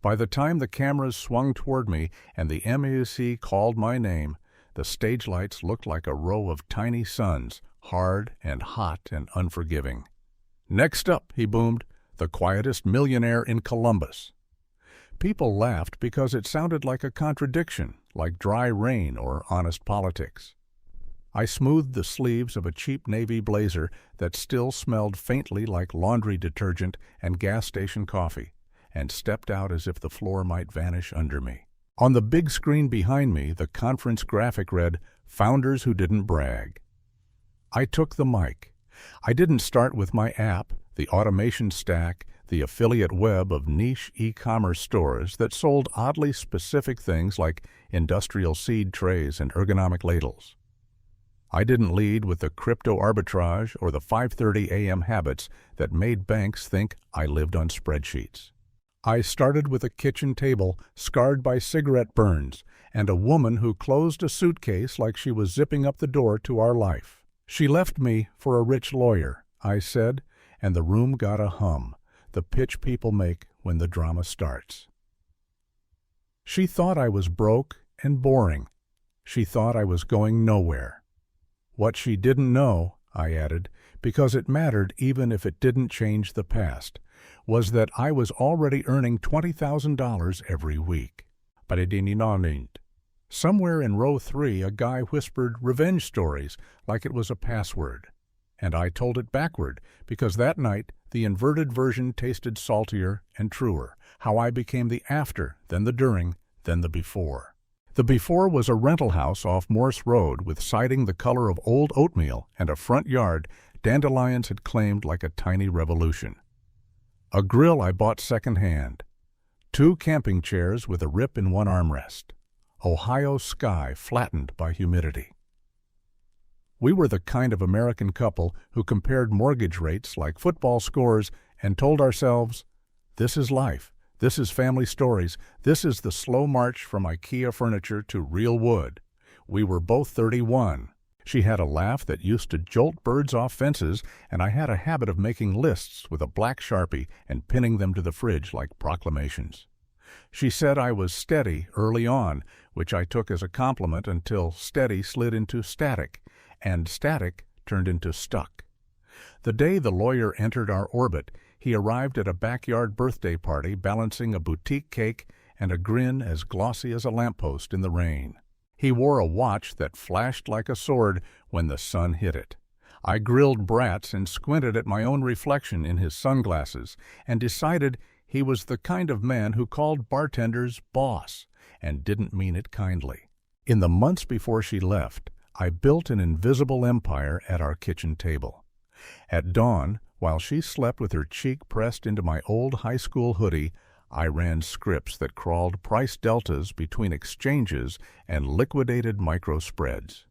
By the time the cameras swung toward me and the MUC called my name, the stage lights looked like a row of tiny suns, hard and hot and unforgiving. "Next up," he boomed, "the quietest millionaire in Columbus." People laughed because it sounded like a contradiction, like dry rain or honest politics. I smoothed the sleeves of a cheap navy blazer that still smelled faintly like laundry detergent and gas station coffee, and stepped out as if the floor might vanish under me. On the big screen behind me, the conference graphic read, "Founders Who Didn't Brag." I took the mic. I didn't start with my app, the automation stack, the affiliate web of niche e-commerce stores that sold oddly specific things like industrial seed trays and ergonomic ladles. I didn't lead with the crypto arbitrage or the 5:30 a.m. habits that made banks think I lived on spreadsheets. I started with a kitchen table scarred by cigarette burns and a woman who closed a suitcase like she was zipping up the door to our life. "She left me for a rich lawyer," I said, and the room got a hum, the pitch people make when the drama starts. She thought I was broke and boring. She thought I was going nowhere. What she didn't know, I added, because it mattered even if it didn't change the past, was that I was already earning $20,000 every week. But I didn't know. Somewhere in row 3, a guy whispered revenge stories like it was a password. And I told it backward, because that night the inverted version tasted saltier and truer, how I became the after, then the during, then the before. The before was a rental house off Morse Road with siding the color of old oatmeal and a front yard dandelions had claimed like a tiny revolution. A grill I bought second-hand. 2 camping chairs with a rip in one armrest. Ohio sky flattened by humidity. We were the kind of American couple who compared mortgage rates like football scores and told ourselves, "This is life. This is family stories. This is the slow march from IKEA furniture to real wood." We were both 31. She had a laugh that used to jolt birds off fences, and I had a habit of making lists with a black Sharpie and pinning them to the fridge like proclamations. She said I was steady early on, which I took as a compliment until steady slid into static, and static turned into stuck. The day the lawyer entered our orbit, he arrived at a backyard birthday party balancing a boutique cake and a grin as glossy as a lamppost in the rain. He wore a watch that flashed like a sword when the sun hit it. I grilled brats and squinted at my own reflection in his sunglasses and decided he was the kind of man who called bartenders boss and didn't mean it kindly. In the months before she left, I built an invisible empire at our kitchen table. At dawn, while she slept with her cheek pressed into my old high school hoodie, I ran scripts that crawled price deltas between exchanges and liquidated micro spreads.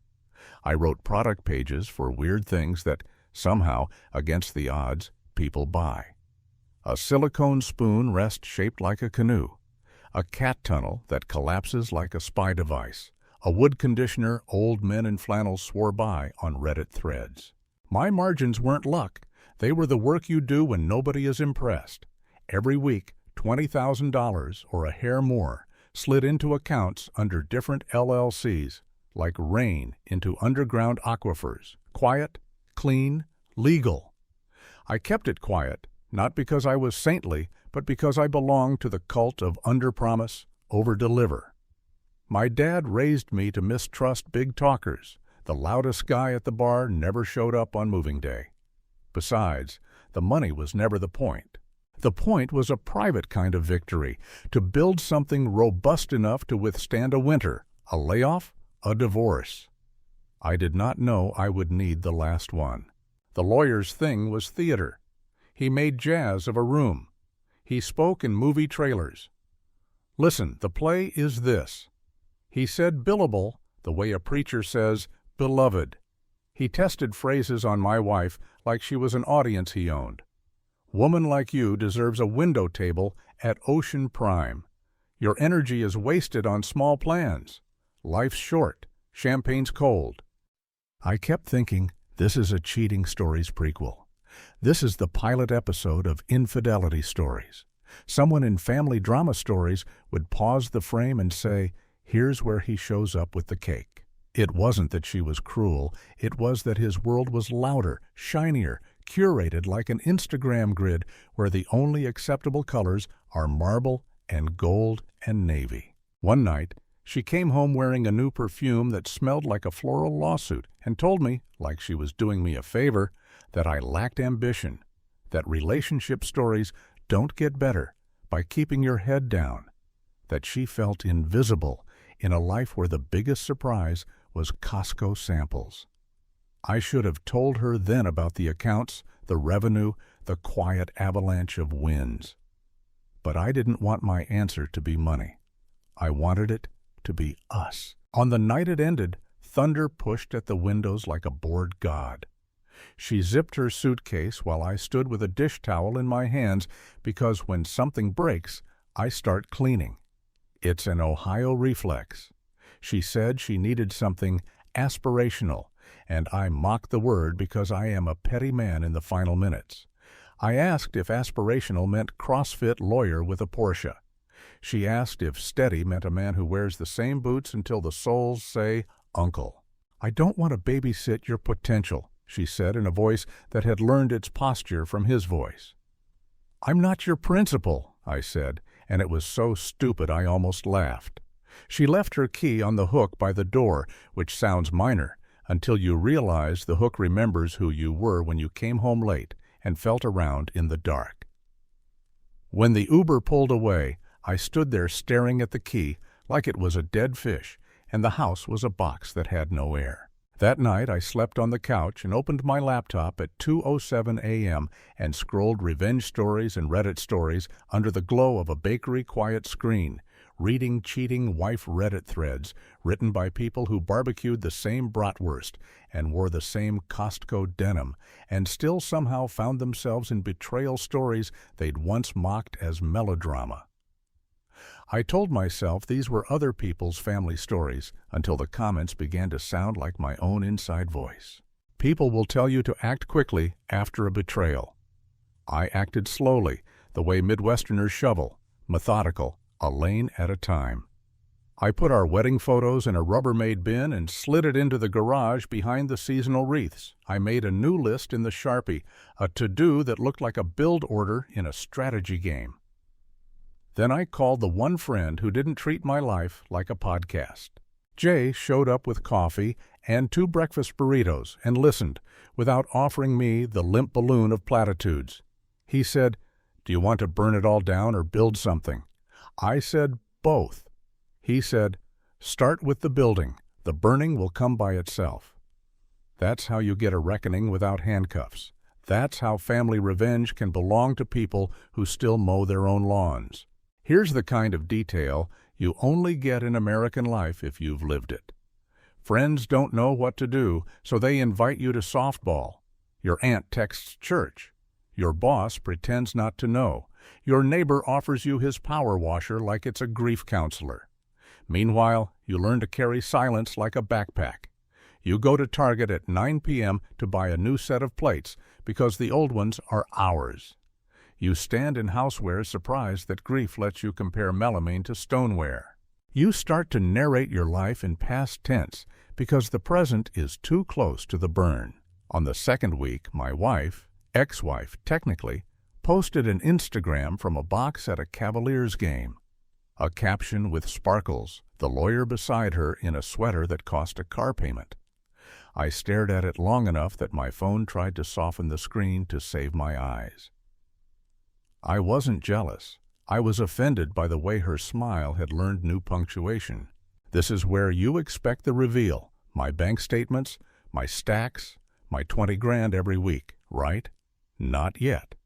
I wrote product pages for weird things that, somehow, against the odds, people buy. A silicone spoon rest shaped like a canoe. A cat tunnel that collapses like a spy device. A wood conditioner old men in flannels swore by on Reddit threads. My margins weren't luck. They were the work you do when nobody is impressed. Every week, $20,000 or a hair more slid into accounts under different LLCs, like rain into underground aquifers. Quiet, clean, legal. I kept it quiet, not because I was saintly, but because I belonged to the cult of under-promise, over-deliver. My dad raised me to mistrust big talkers. The loudest guy at the bar never showed up on moving day. Besides, the money was never the point. The point was a private kind of victory, to build something robust enough to withstand a winter, a layoff, a divorce. I did not know I would need the last one. The lawyer's thing was theater. He made jazz of a room. He spoke in movie trailers. "Listen, the play is this." He said billable the way a preacher says beloved. He tested phrases on my wife like she was an audience he owned. "Woman like you deserves a window table at Ocean Prime. Your energy is wasted on small plans. Life's short. Champagne's cold." I kept thinking, this is a cheating stories prequel. This is the pilot episode of Infidelity Stories. Someone in family drama stories would pause the frame and say, "Here's where he shows up with the cake." It wasn't that she was cruel, it was that his world was louder, shinier, curated like an Instagram grid where the only acceptable colors are marble and gold and navy. One night, she came home wearing a new perfume that smelled like a floral lawsuit and told me, like she was doing me a favor, that I lacked ambition, that relationship stories don't get better by keeping your head down, that she felt invisible in a life where the biggest surprise was Costco samples. I should have told her then about the accounts, the revenue, the quiet avalanche of wins. But I didn't want my answer to be money. I wanted it to be us. On the night it ended, thunder pushed at the windows like a bored god. She zipped her suitcase while I stood with a dish towel in my hands because when something breaks, I start cleaning. It's an Ohio reflex. She said she needed something aspirational, and I mocked the word because I am a petty man in the final minutes. I asked if aspirational meant CrossFit lawyer with a Porsche. She asked if steady meant a man who wears the same boots until the soles say, "Uncle." "I don't want to babysit your potential," she said in a voice that had learned its posture from his voice. "I'm not your principal," I said, and it was so stupid I almost laughed. She left her key on the hook by the door, which sounds minor, until you realize the hook remembers who you were when you came home late and felt around in the dark. When the Uber pulled away, I stood there staring at the key like it was a dead fish, and the house was a box that had no air. That night I slept on the couch and opened my laptop at 2:07 a.m. and scrolled revenge stories and Reddit stories under the glow of a bakery quiet screen, reading cheating wife Reddit threads written by people who barbecued the same bratwurst and wore the same Costco denim and still somehow found themselves in betrayal stories they'd once mocked as melodrama. I told myself these were other people's family stories until the comments began to sound like my own inside voice. People will tell you to act quickly after a betrayal. I acted slowly, the way Midwesterners shovel, methodical, a lane at a time. I put our wedding photos in a Rubbermaid bin and slid it into the garage behind the seasonal wreaths. I made a new list in the Sharpie, a to-do that looked like a build order in a strategy game. Then I called the one friend who didn't treat my life like a podcast. Jay showed up with coffee and 2 breakfast burritos and listened without offering me the limp balloon of platitudes. He said, "Do you want to burn it all down or build something?" I said, "Both." He said, "Start with the building. The burning will come by itself." That's how you get a reckoning without handcuffs. That's how family revenge can belong to people who still mow their own lawns. Here's the kind of detail you only get in American life if you've lived it. Friends don't know what to do, so they invite you to softball. Your aunt texts church. Your boss pretends not to know. Your neighbor offers you his power washer like it's a grief counselor. Meanwhile, you learn to carry silence like a backpack. You go to Target at 9 p.m. to buy a new set of plates because the old ones are ours. You stand in houseware surprised that grief lets you compare melamine to stoneware. You start to narrate your life in past tense because the present is too close to the burn. On the second week, my wife, ex-wife technically, posted an Instagram from a box at a Cavaliers game. A caption with sparkles, the lawyer beside her in a sweater that cost a car payment. I stared at it long enough that my phone tried to soften the screen to save my eyes. I wasn't jealous. I was offended by the way her smile had learned new punctuation. This is where you expect the reveal, my bank statements, my stacks, my 20 grand every week, right? Not yet.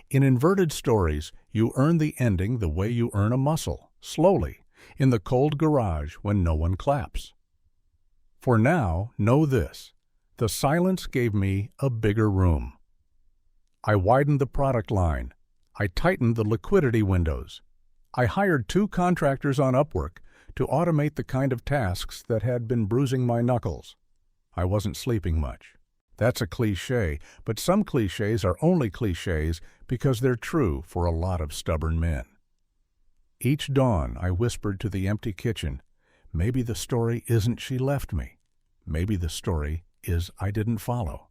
In inverted stories, you earn the ending the way you earn a muscle, slowly, in the cold garage when no one claps. For now, know this. The silence gave me a bigger room. I widened the product line. I tightened the liquidity windows. I hired 2 contractors on Upwork to automate the kind of tasks that had been bruising my knuckles. I wasn't sleeping much. That's a cliché, but some clichés are only clichés because they're true for a lot of stubborn men. Each dawn I whispered to the empty kitchen, maybe the story isn't she left me. Maybe the story is I didn't follow.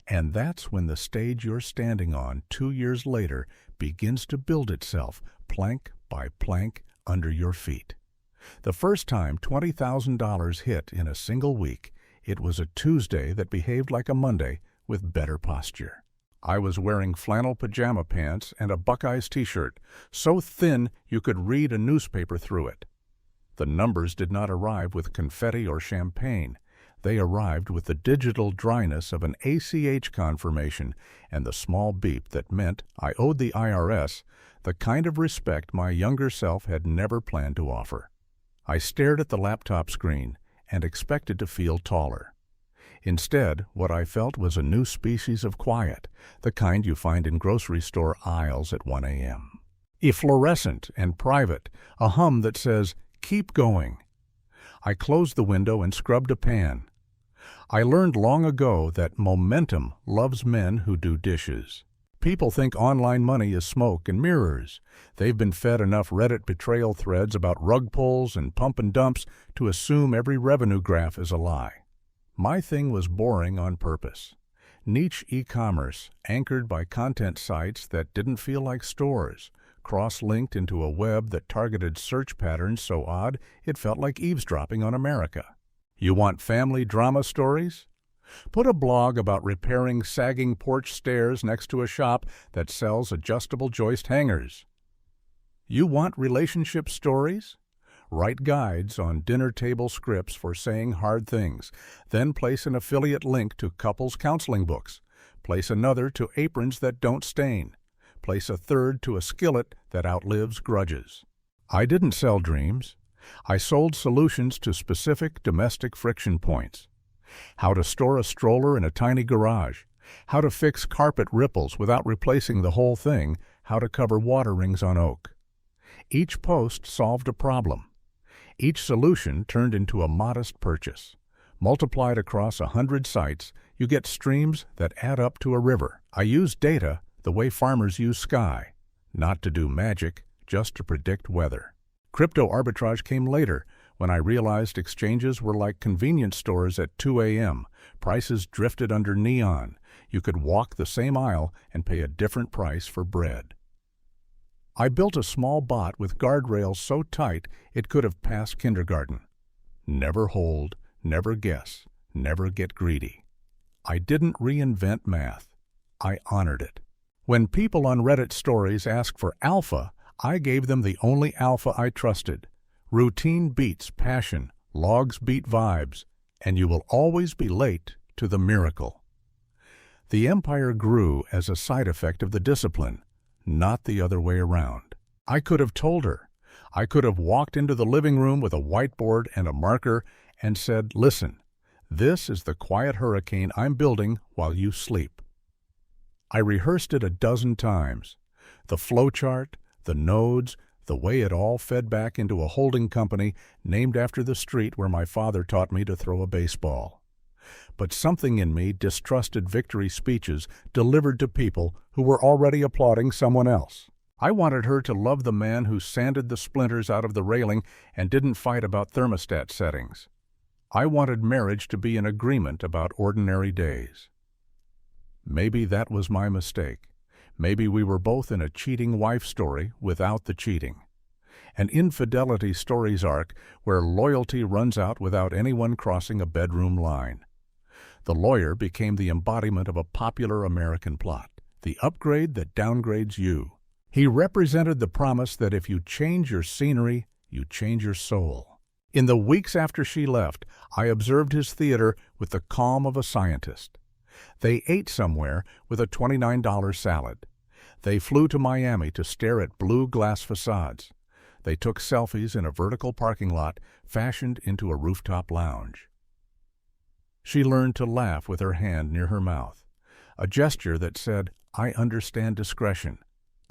And that's when the stage you're standing on 2 years later begins to build itself plank by plank under your feet. The first time $20,000 hit in a single week, it was a Tuesday that behaved like a Monday with better posture. I was wearing flannel pajama pants and a Buckeyes t-shirt, so thin you could read a newspaper through it. The numbers did not arrive with confetti or champagne. They arrived with the digital dryness of an ACH confirmation and the small beep that meant I owed the IRS the kind of respect my younger self had never planned to offer. I stared at the laptop screen and expected to feel taller. Instead, what I felt was a new species of quiet, the kind you find in grocery store aisles at 1 a.m. Efflorescent and private, a hum that says, "Keep going." I closed the window and scrubbed a pan. I learned long ago that momentum loves men who do dishes. People think online money is smoke and mirrors. They've been fed enough Reddit betrayal threads about rug pulls and pump and dumps to assume every revenue graph is a lie. My thing was boring on purpose. Niche e-commerce, anchored by content sites that didn't feel like stores, cross-linked into a web that targeted search patterns so odd it felt like eavesdropping on America. You want family drama stories? Put a blog about repairing sagging porch stairs next to a shop that sells adjustable joist hangers. You want relationship stories? Write guides on dinner table scripts for saying hard things, then place an affiliate link to couples counseling books. Place another to aprons that don't stain. Place a third to a skillet that outlives grudges. I didn't sell dreams. I sold solutions to specific domestic friction points. How to store a stroller in a tiny garage. How to fix carpet ripples without replacing the whole thing. How to cover water rings on oak. Each post solved a problem. Each solution turned into a modest purchase. Multiplied across 100 sites, you get streams that add up to a river. I used data the way farmers use sky, not to do magic, just to predict weather. Crypto arbitrage came later, when I realized exchanges were like convenience stores at 2 a.m. Prices drifted under neon. You could walk the same aisle and pay a different price for bread. I built a small bot with guardrails so tight it could have passed kindergarten. Never hold, never guess, never get greedy. I didn't reinvent math. I honored it. When people on Reddit stories asked for alpha, I gave them the only alpha I trusted. Routine beats passion, logs beat vibes, and you will always be late to the miracle. The empire grew as a side effect of the discipline, not the other way around. I could have told her. I could have walked into the living room with a whiteboard and a marker and said, "Listen, this is the quiet hurricane I'm building while you sleep." I rehearsed it a dozen times. The flowchart, the nodes, the way it all fed back into a holding company named after the street where my father taught me to throw a baseball. But something in me distrusted victory speeches delivered to people who were already applauding someone else. I wanted her to love the man who sanded the splinters out of the railing and didn't fight about thermostat settings. I wanted marriage to be an agreement about ordinary days. Maybe that was my mistake. Maybe we were both in a cheating wife story without the cheating. An infidelity stories arc where loyalty runs out without anyone crossing a bedroom line. The lawyer became the embodiment of a popular American plot, the upgrade that downgrades you. He represented the promise that if you change your scenery, you change your soul. In the weeks after she left, I observed his theater with the calm of a scientist. They ate somewhere with a $29 salad. They flew to Miami to stare at blue glass facades. They took selfies in a vertical parking lot fashioned into a rooftop lounge. She learned to laugh with her hand near her mouth, a gesture that said, "I understand discretion.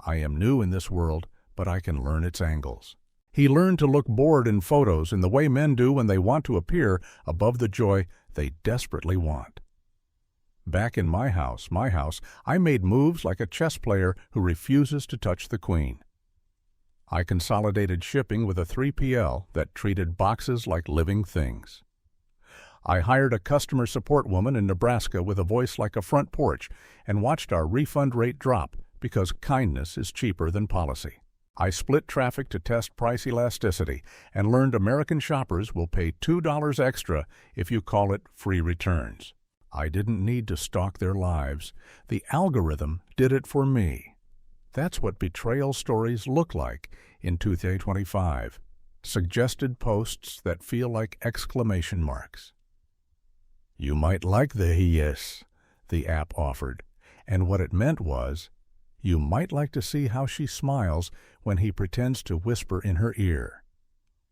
I am new in this world, but I can learn its angles." He learned to look bored in photos in the way men do when they want to appear above the joy they desperately want. Back in my house, I made moves like a chess player who refuses to touch the queen. I consolidated shipping with a 3PL that treated boxes like living things. I hired a customer support woman in Nebraska with a voice like a front porch and watched our refund rate drop because kindness is cheaper than policy. I split traffic to test price elasticity and learned American shoppers will pay $2 extra if you call it free returns. I didn't need to stalk their lives. The algorithm did it for me. That's what betrayal stories look like in 2025. Suggested posts that feel like exclamation marks. You might like the yes, the app offered, and what it meant was, you might like to see how she smiles when he pretends to whisper in her ear.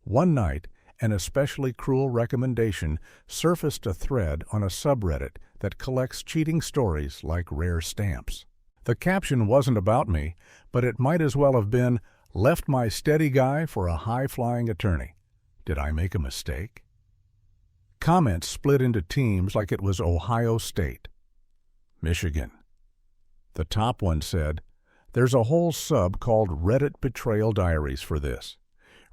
One night, an especially cruel recommendation surfaced a thread on a subreddit that collects cheating stories like rare stamps. The caption wasn't about me, but it might as well have been, left my steady guy for a high-flying attorney. Did I make a mistake? Comments split into teams like it was Ohio State. Michigan. The top one said, there's a whole sub called Reddit Betrayal Diaries for this.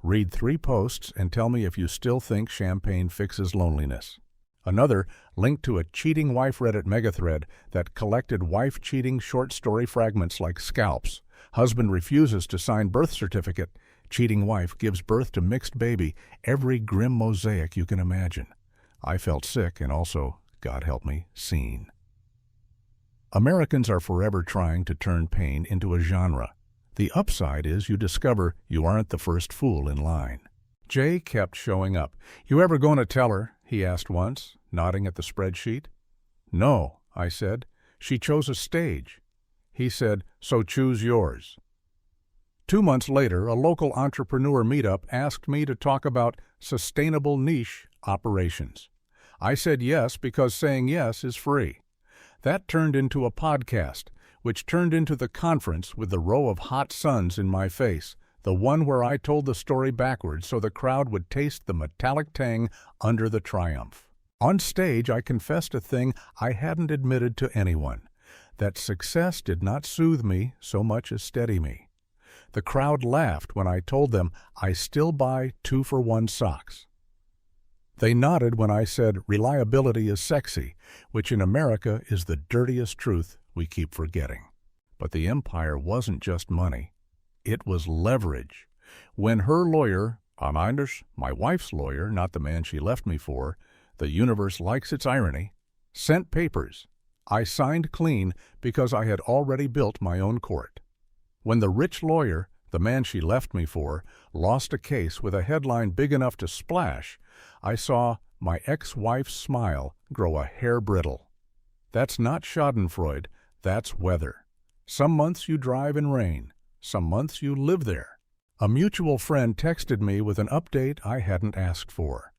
Read 3 posts and tell me if you still think champagne fixes loneliness. Another linked to a cheating wife Reddit megathread that collected wife cheating short story fragments like scalps. Husband refuses to sign birth certificate. Cheating wife gives birth to mixed baby. Every grim mosaic you can imagine. I felt sick and also, God help me, seen. Americans are forever trying to turn pain into a genre. The upside is you discover you aren't the first fool in line. Jay kept showing up. You ever going to tell her? He asked once, nodding at the spreadsheet. No, I said. She chose a stage. He said, so choose yours. 2 months later, a local entrepreneur meetup asked me to talk about sustainable niche operations. I said yes because saying yes is free. That turned into a podcast, which turned into the conference with the row of hot suns in my face, the one where I told the story backwards so the crowd would taste the metallic tang under the triumph. On stage, I confessed a thing I hadn't admitted to anyone, that success did not soothe me so much as steady me. The crowd laughed when I told them I still buy 2-for-1 socks. They nodded when I said reliability is sexy, which in America is the dirtiest truth we keep forgetting. But the empire wasn't just money. It was leverage. When her lawyer, Anders, my wife's lawyer, not the man she left me for, the universe likes its irony, sent papers, I signed clean because I had already built my own court. When the rich lawyer, the man she left me for, lost a case with a headline big enough to splash, I saw my ex-wife's smile grow a hair brittle. That's not schadenfreude, that's weather. Some months you drive in rain, some months you live there. A mutual friend texted me with an update I hadn't asked for.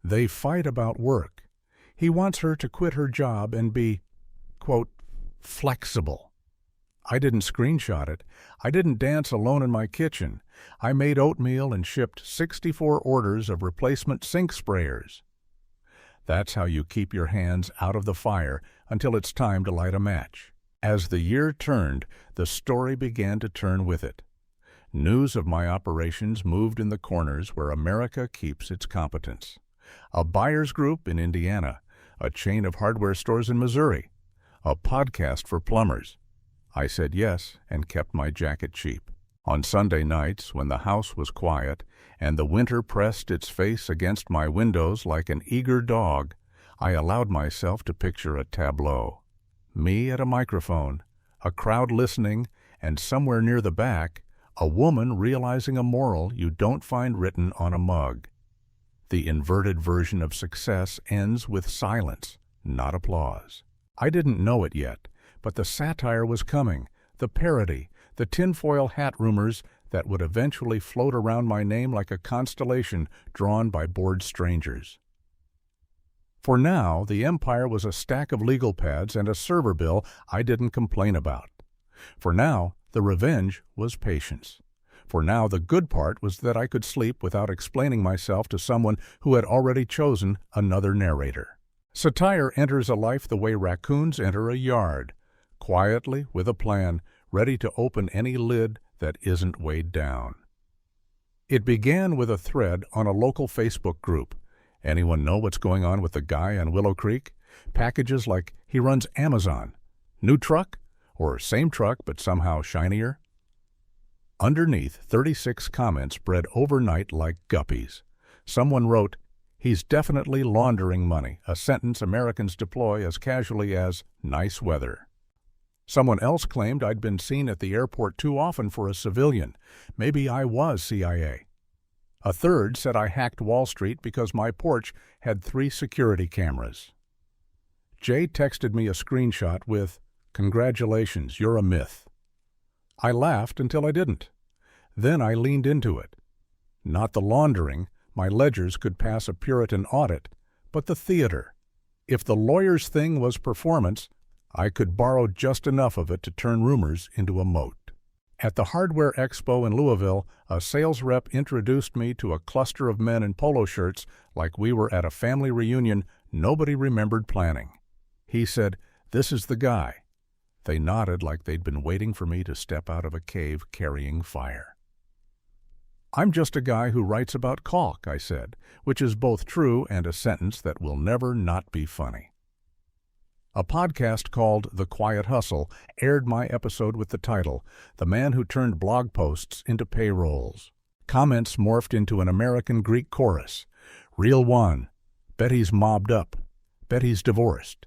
They fight about work. He wants her to quit her job and be, quote, flexible. I didn't screenshot it. I didn't dance alone in my kitchen. I made oatmeal and shipped 64 orders of replacement sink sprayers. That's how you keep your hands out of the fire until it's time to light a match. As the year turned, the story began to turn with it. News of my operations moved in the corners where America keeps its competence. A buyer's group in Indiana, a chain of hardware stores in Missouri, a podcast for plumbers. I said yes and kept my jacket cheap. On Sunday nights, when the house was quiet and the winter pressed its face against my windows like an eager dog, I allowed myself to picture a tableau. Me at a microphone, a crowd listening, and somewhere near the back, a woman realizing a moral you don't find written on a mug. The inverted version of success ends with silence, not applause. I didn't know it yet, but the satire was coming, the parody, the tinfoil hat rumors that would eventually float around my name like a constellation drawn by bored strangers. For now, the empire was a stack of legal pads and a server bill I didn't complain about. For now, the revenge was patience. For now, the good part was that I could sleep without explaining myself to someone who had already chosen another narrator. Satire enters a life the way raccoons enter a yard, quietly, with a plan, ready to open any lid that isn't weighed down. It began with a thread on a local Facebook group. Anyone know what's going on with the guy on Willow Creek? Packages like he runs Amazon. New truck? Or same truck but somehow shinier? Underneath, 36 comments spread overnight like guppies. Someone wrote, "He's definitely laundering money, a sentence Americans deploy as casually as nice weather." Someone else claimed I'd been seen at the airport too often for a civilian. Maybe I was CIA. A third said I hacked Wall Street because my porch had 3 security cameras. Jay texted me a screenshot with, "Congratulations, you're a myth." I laughed until I didn't. Then I leaned into it. Not the laundering, my ledgers could pass a Puritan audit, but the theater. If the lawyer's thing was performance, I could borrow just enough of it to turn rumors into a moat. At the Hardware Expo in Louisville, a sales rep introduced me to a cluster of men in polo shirts like we were at a family reunion nobody remembered planning. He said, "This is the guy." They nodded like they'd been waiting for me to step out of a cave carrying fire. "I'm just a guy who writes about caulk," I said, which is both true and a sentence that will never not be funny. A podcast called The Quiet Hustle aired my episode with the title, "The Man Who Turned Blog Posts into Payrolls." Comments morphed into an American Greek chorus. "Real one. Bet he's mobbed up. Bet he's divorced.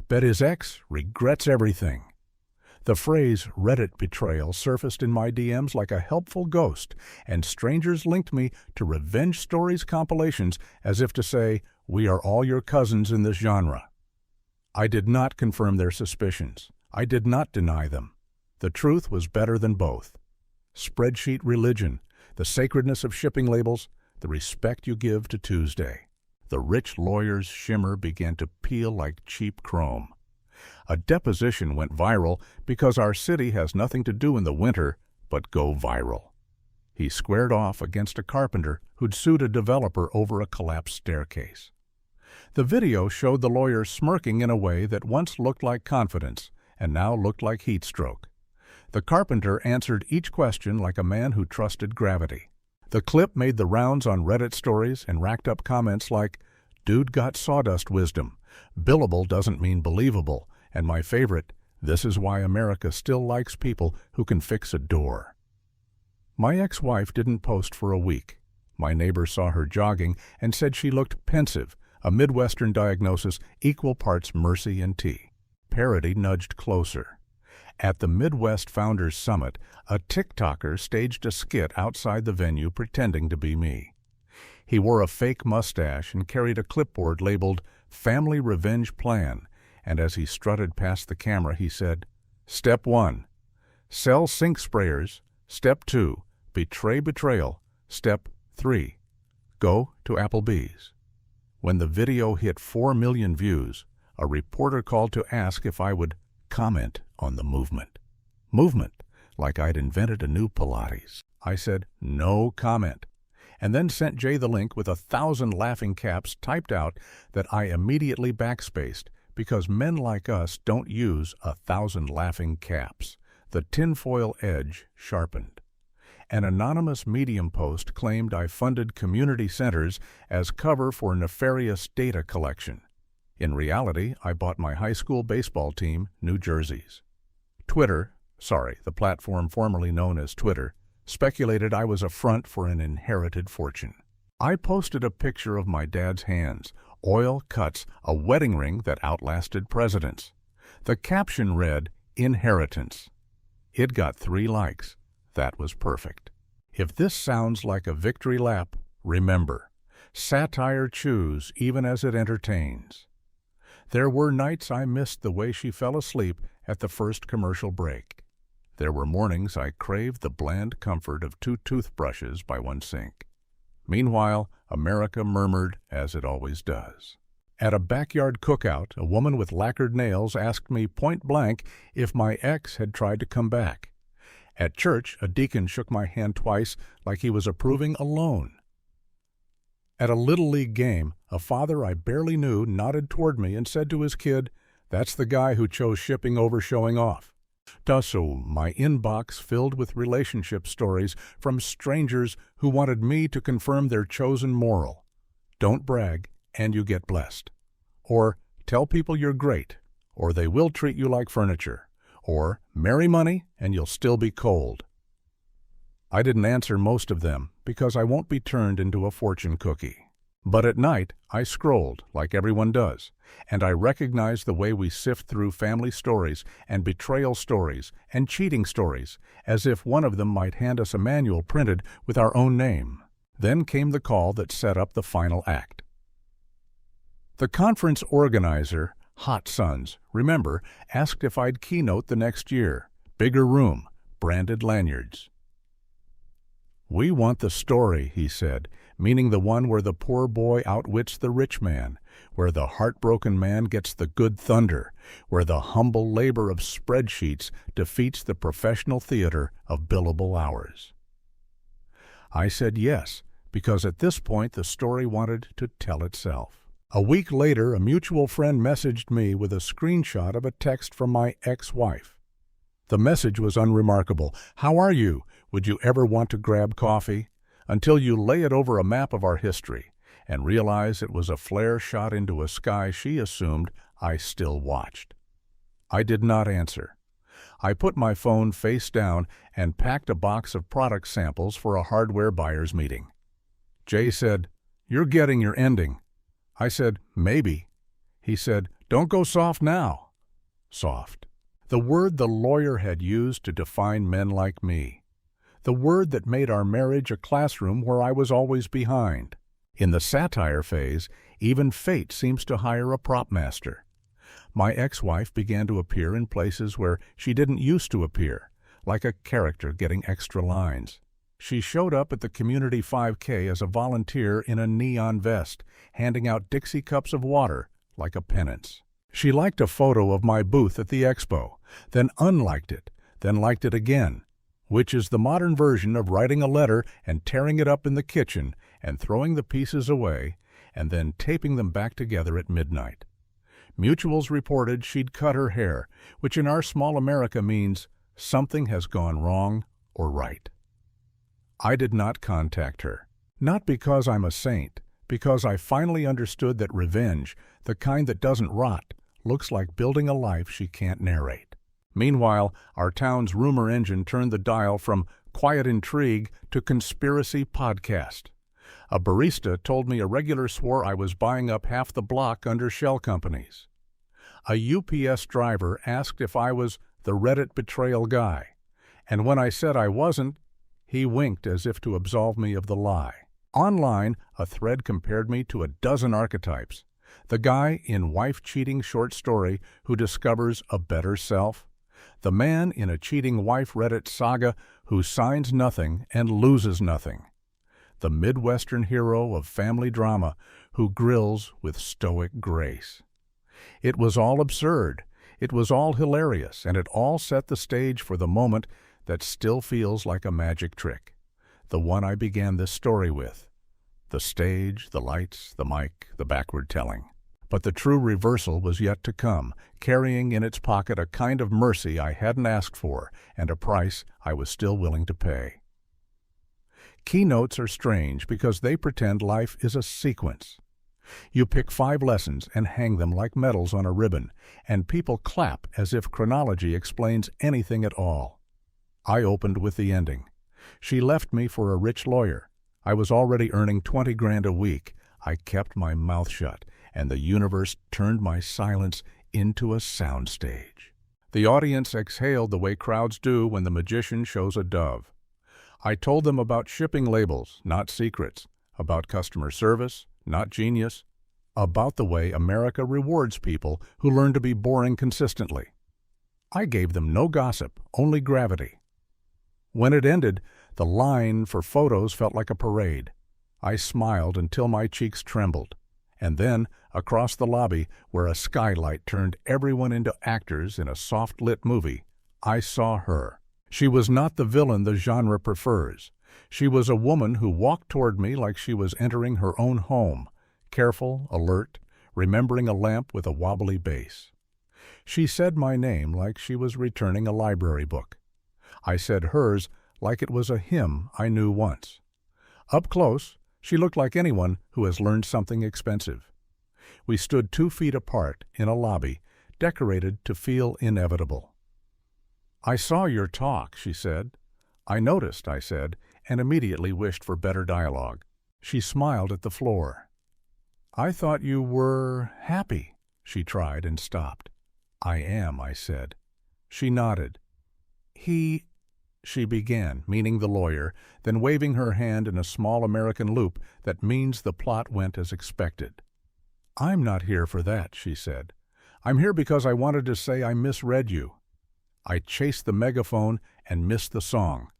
Bet his ex regrets everything." The phrase Reddit Betrayal surfaced in my DMs like a helpful ghost, and strangers linked me to revenge stories compilations as if to say, "We are all your cousins in this genre." I did not confirm their suspicions. I did not deny them. The truth was better than both. Spreadsheet religion, the sacredness of shipping labels, the respect you give to Tuesday. The rich lawyer's shimmer began to peel like cheap chrome. A deposition went viral because our city has nothing to do in the winter but go viral. He squared off against a carpenter who'd sued a developer over a collapsed staircase. The video showed the lawyer smirking in a way that once looked like confidence and now looked like heat stroke. The carpenter answered each question like a man who trusted gravity. The clip made the rounds on Reddit stories and racked up comments like, "Dude got sawdust wisdom. Billable doesn't mean believable." And my favorite, "This is why America still likes people who can fix a door." My ex-wife didn't post for a week. My neighbor saw her jogging and said she looked pensive, a Midwestern diagnosis, equal parts mercy and tea. Parody nudged closer. At the Midwest Founders Summit, a TikToker staged a skit outside the venue pretending to be me. He wore a fake mustache and carried a clipboard labeled "Family Revenge Plan," and as he strutted past the camera, he said, "Step 1, sell sink sprayers. Step 2, betray betrayal. Step 3, go to Applebee's." When the video hit 4 million views, a reporter called to ask if I would comment on the movement. Movement, like I'd invented a new Pilates. I said, "No comment," and then sent Jay the link with 1,000 laughing caps typed out that I immediately backspaced, because men like us don't use 1,000 laughing caps. The tinfoil edge sharpened. An anonymous Medium post claimed I funded community centers as cover for nefarious data collection. In reality, I bought my high school baseball team new jerseys. Twitter, the platform formerly known as Twitter, speculated I was a front for an inherited fortune. I posted a picture of my dad's hands, oil cuts, a wedding ring that outlasted presidents. The caption read, "Inheritance." It got 3 likes. That was perfect. If this sounds like a victory lap, remember, satire chews even as it entertains. There were nights I missed the way she fell asleep at the first commercial break. There were mornings I craved the bland comfort of 2 toothbrushes by one sink. Meanwhile, America murmured, as it always does. At a backyard cookout, a woman with lacquered nails asked me point blank if my ex had tried to come back. At church, a deacon shook my hand twice like he was approving a loan. At a Little League game, A father I barely knew nodded toward me and said to his kid, "That's the guy who chose shipping over showing off." So my inbox filled with relationship stories from strangers who wanted me to confirm their chosen moral. Don't brag, and you get blessed. Or tell people you're great, or they will treat you like furniture. Or marry money, and you'll still be cold. I didn't answer most of them because I won't be turned into a fortune cookie. But at night, I scrolled, like everyone does, and I recognized the way we sift through family stories and betrayal stories and cheating stories, as if one of them might hand us a manual printed with our own name. Then came the call that set up the final act. The conference organizer, Hot Sons, remember, asked if I'd keynote the next year. Bigger room, branded lanyards. "We want the story," he said, meaning the one where the poor boy outwits the rich man, where the heartbroken man gets the good thunder, where the humble labor of spreadsheets defeats the professional theater of billable hours. I said yes, because at this point the story wanted to tell itself. A week later, a mutual friend messaged me with a screenshot of a text from my ex-wife. The message was unremarkable. "How are you? Would you ever want to grab coffee?" Until you lay it over a map of our history and realize it was a flare shot into a sky she assumed I still watched. I did not answer. I put my phone face down and packed a box of product samples for a hardware buyer's meeting. Jay said, "You're getting your ending." I said, "Maybe." He said, "Don't go soft now." Soft. The word the lawyer had used to define men like me. The word that made our marriage a classroom where I was always behind. In the satire phase, even fate seems to hire a prop master. My ex-wife began to appear in places where she didn't used to appear, like a character getting extra lines. She showed up at the community 5K as a volunteer in a neon vest, handing out Dixie cups of water like a penance. She liked a photo of my booth at the expo, then unliked it, then liked it again, which is the modern version of writing a letter and tearing it up in the kitchen and throwing the pieces away and then taping them back together at midnight. Mutuals reported she'd cut her hair, which in our small America means something has gone wrong or right. I did not contact her. Not because I'm a saint, because I finally understood that revenge, the kind that doesn't rot, looks like building a life she can't narrate. Meanwhile, our town's rumor engine turned the dial from quiet intrigue to conspiracy podcast. A barista told me a regular swore I was buying up half the block under shell companies. A UPS driver asked if I was the Reddit Betrayal guy, and when I said I wasn't, he winked as if to absolve me of the lie. Online, a thread compared me to a dozen archetypes. The guy in wife-cheating short story who discovers a better self. The man in a cheating wife Reddit saga who signs nothing and loses nothing. The Midwestern hero of family drama who grills with stoic grace. It was all absurd, it was all hilarious, and it all set the stage for the moment that still feels like a magic trick. The one I began this story with. The stage, the lights, the mic, the backward telling. But the true reversal was yet to come, carrying in its pocket a kind of mercy I hadn't asked for and a price I was still willing to pay. Keynotes are strange because they pretend life is a sequence. You pick 5 lessons and hang them like medals on a ribbon, and people clap as if chronology explains anything at all. I opened with the ending. She left me for a rich lawyer. I was already earning $20,000 a week. I kept my mouth shut, and the universe turned my silence into a soundstage. The audience exhaled the way crowds do when the magician shows a dove. I told them about shipping labels, not secrets, about customer service, not genius, about the way America rewards people who learn to be boring consistently. I gave them no gossip, only gravity. When it ended, the line for photos felt like a parade. I smiled until my cheeks trembled. And then, across the lobby, where a skylight turned everyone into actors in a soft-lit movie, I saw her. She was not the villain the genre prefers. She was a woman who walked toward me like she was entering her own home, careful, alert, remembering a lamp with a wobbly base. She said my name like she was returning a library book. I said hers like it was a hymn I knew once. Up close, she looked like anyone who has learned something expensive. We stood 2 feet apart in a lobby, decorated to feel inevitable. "I saw your talk," she said. "I noticed," I said, and immediately wished for better dialogue. She smiled at the floor. "I thought you were happy," she tried and stopped. "I am," I said. She nodded. She began, meaning the lawyer, then waving her hand in a small American loop that means the plot went as expected. "I'm not here for that," she said. "I'm here because I wanted to say I misread you." I chased the megaphone and missed the song.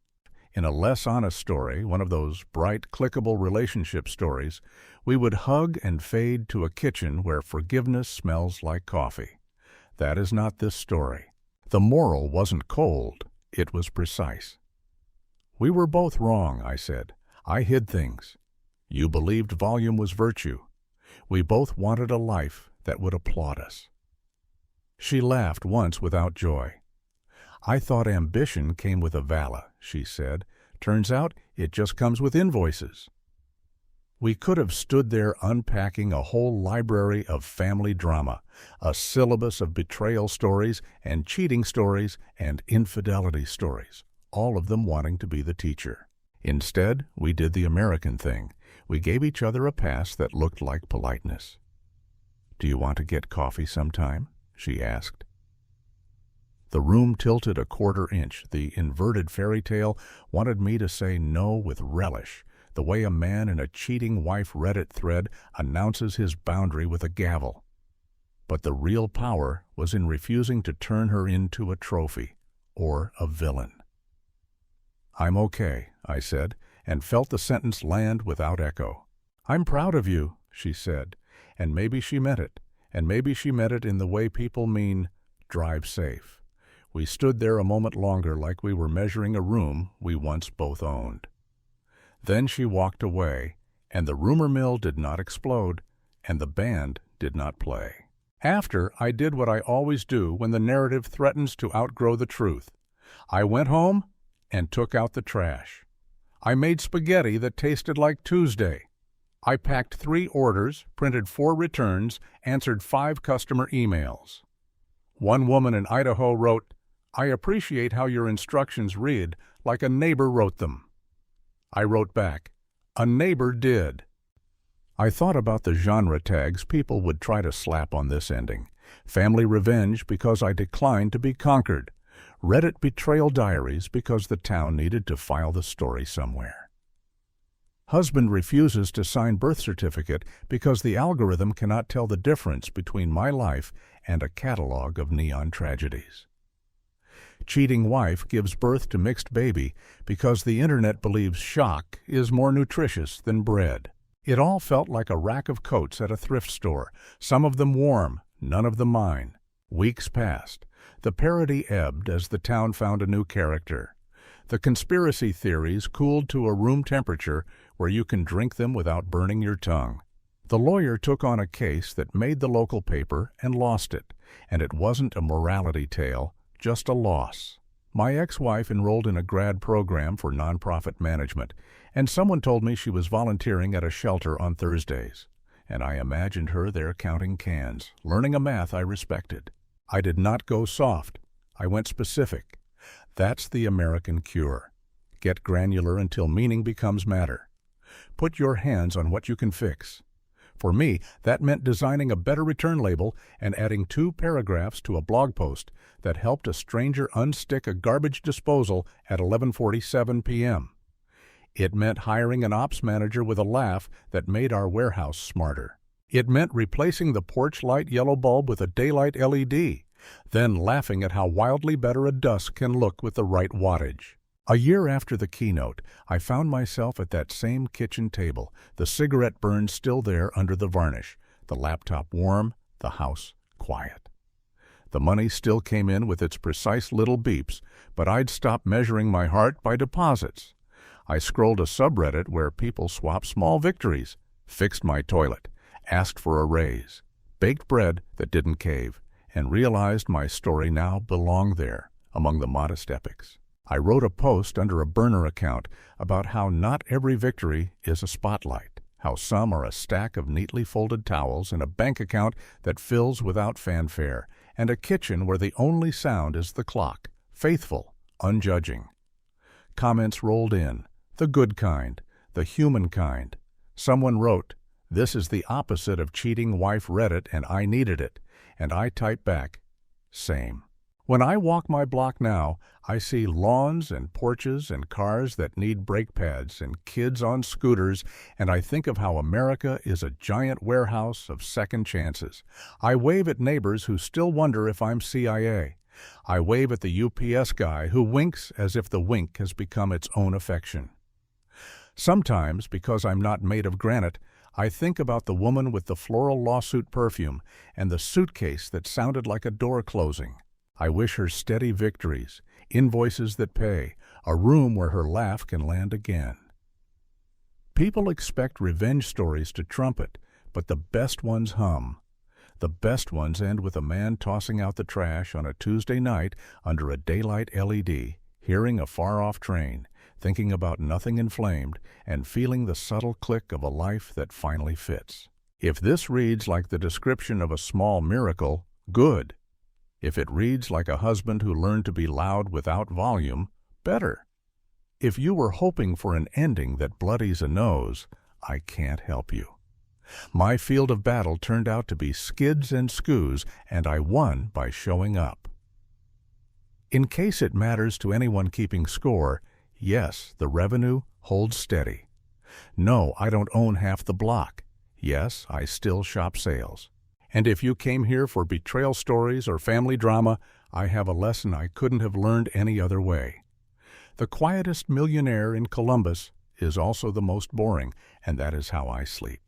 In a less honest story, one of those bright, clickable relationship stories, we would hug and fade to a kitchen where forgiveness smells like coffee. That is not this story. The moral wasn't cold, it was precise. "We were both wrong," I said. "I hid things. You believed volume was virtue. We both wanted a life that would applaud us." She laughed once without joy. "I thought ambition came with a valla," she said. "Turns out it just comes with invoices." We could have stood there unpacking a whole library of family drama, a syllabus of betrayal stories and cheating stories and infidelity stories, all of them wanting to be the teacher. Instead, we did the American thing. We gave each other a pass that looked like politeness. "Do you want to get coffee sometime?" she asked. The room tilted a quarter inch. The inverted fairy tale wanted me to say no with relish, the way a man in a cheating wife Reddit thread announces his boundary with a gavel. But the real power was in refusing to turn her into a trophy or a villain. "I'm okay," I said, and felt the sentence land without echo. "I'm proud of you," she said, and maybe she meant it, and maybe she meant it in the way people mean, drive safe. We stood there a moment longer like we were measuring a room we once both owned. Then she walked away, and the rumor mill did not explode, and the band did not play. After, I did what I always do when the narrative threatens to outgrow the truth. I went home and took out the trash. I made spaghetti that tasted like Tuesday. I packed 3 orders, printed 4 returns, answered 5 customer emails. One woman in Idaho wrote, "I appreciate how your instructions read like a neighbor wrote them." I wrote back, "A neighbor did." I thought about the genre tags people would try to slap on this ending. Family revenge because I declined to be conquered. Reddit Betrayal Diaries because the town needed to file the story somewhere. Husband refuses to sign birth certificate because the algorithm cannot tell the difference between my life and a catalog of neon tragedies. Cheating wife gives birth to mixed baby because the internet believes shock is more nutritious than bread. It all felt like a rack of coats at a thrift store, some of them warm, none of them mine. Weeks passed. The parody ebbed as the town found a new character. The conspiracy theories cooled to a room temperature where you can drink them without burning your tongue. The lawyer took on a case that made the local paper and lost it, and it wasn't a morality tale, just a loss. My ex-wife enrolled in a grad program for nonprofit management, and someone told me she was volunteering at a shelter on Thursdays, and I imagined her there counting cans, learning a math I respected. I did not go soft. I went specific. That's the American cure. Get granular until meaning becomes matter. Put your hands on what you can fix. For me, that meant designing a better return label and adding 2 paragraphs to a blog post that helped a stranger unstick a garbage disposal at 11:47 p.m. It meant hiring an ops manager with a laugh that made our warehouse smarter. It meant replacing the porch light yellow bulb with a daylight LED, then laughing at how wildly better a dusk can look with the right wattage. A year after the keynote, I found myself at that same kitchen table, the cigarette burn still there under the varnish, the laptop warm, the house quiet. The money still came in with its precise little beeps, but I'd stopped measuring my heart by deposits. I scrolled a subreddit where people swap small victories, fixed my toilet, asked for a raise, baked bread that didn't cave, and realized my story now belonged there, among the modest epics. I wrote a post under a burner account about how not every victory is a spotlight, how some are a stack of neatly folded towels in a bank account that fills without fanfare, and a kitchen where the only sound is the clock, faithful, unjudging. Comments rolled in, the good kind, the human kind. Someone wrote, "This is the opposite of cheating wife Reddit and I needed it," and I typed back, "Same." When I walk my block now, I see lawns and porches and cars that need brake pads and kids on scooters, and I think of how America is a giant warehouse of second chances. I wave at neighbors who still wonder if I'm CIA. I wave at the UPS guy who winks as if the wink has become its own affection. Sometimes, because I'm not made of granite, I think about the woman with the floral lawsuit perfume and the suitcase that sounded like a door closing. I wish her steady victories, invoices that pay, a room where her laugh can land again. People expect revenge stories to trumpet, but the best ones hum. The best ones end with a man tossing out the trash on a Tuesday night under a daylight LED, hearing a far-off train, thinking about nothing inflamed, and feeling the subtle click of a life that finally fits. If this reads like the description of a small miracle, good. If it reads like a husband who learned to be loud without volume, better. If you were hoping for an ending that bloodies a nose, I can't help you. My field of battle turned out to be skids and scoos, and I won by showing up. In case it matters to anyone keeping score, yes, the revenue holds steady. No, I don't own half the block. Yes, I still shop sales. And if you came here for betrayal stories or family drama, I have a lesson I couldn't have learned any other way. The quietest millionaire in Columbus is also the most boring, and that is how I sleep.